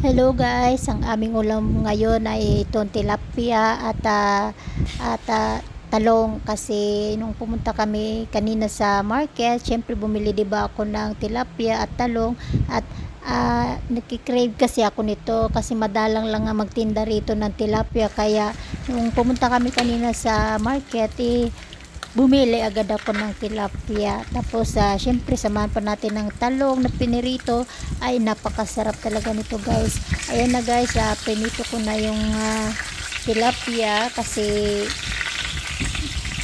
Hello guys, ang aming ulam ngayon ay itong tilapia at talong kasi nung pumunta kami kanina sa market, syempre bumili diba ako ng tilapia at talong at nagki-crave kasi ako nito kasi madalang lang nga magtinda rito ng tilapia kaya nung pumunta kami kanina sa market bumili agad ako ng tilapia. Tapos, syempre, samahan pa natin ng talong na pinirito. Ay, napakasarap talaga nito, guys. Ayan na, guys. Pinito ko na yung tilapia kasi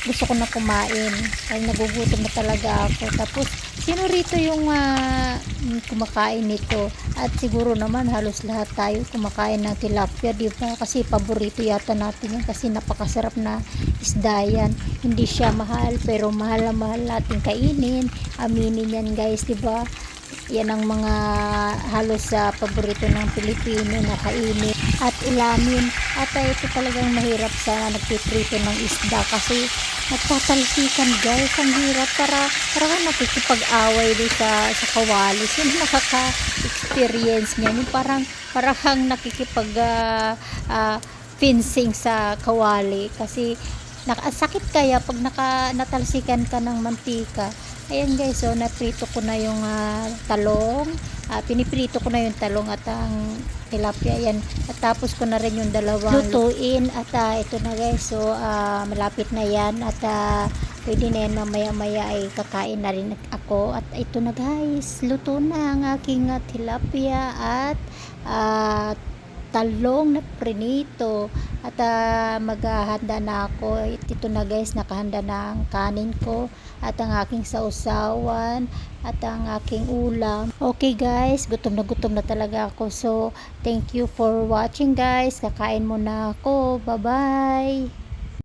gusto ko na kumain. Ay, nagugutom na talaga ako. Tapos, sino rito yung kumakain nito? At siguro naman halos lahat tayo kumakain ng tilapia, di ba? Kasi paborito yata natin yan kasi napakasarap na isda yan. Hindi siya mahal pero mahal na mahal natin kainin. Aminin yan, guys, di ba? Yan ang mga halos sa paborito ng Pilipino na kainin at ulamin. At ito talagang mahirap sa nagpiprito ng isda kasi nagtatalsikan, guys. Ang hirap para nakikipag-away doon sa kawalis. Yung nakaka-experience niya. Yung parang nakikipag fencing sa kawali kasi nakasakit kaya pag natalsikan ka ng mantika. Ayan, guys, so naprito ko na yung talong, piniprito ko na yung talong at ang tilapia. Ayan, at tapos ko na rin yung dalawang lutuin at ito na, guys, so malapit na yan at pwede na yan, mamaya maya ay kakain na rin ako. At ito na, guys, luto na ang aking tilapia at talong na prinito at maghahanda na ako. Ito na, guys, nakahanda na ang kanin ko at ang aking sausawan at ang aking ulam. Okay, guys, gutom na talaga ako, so thank you for watching, guys. Kakain muna ako. Bye bye.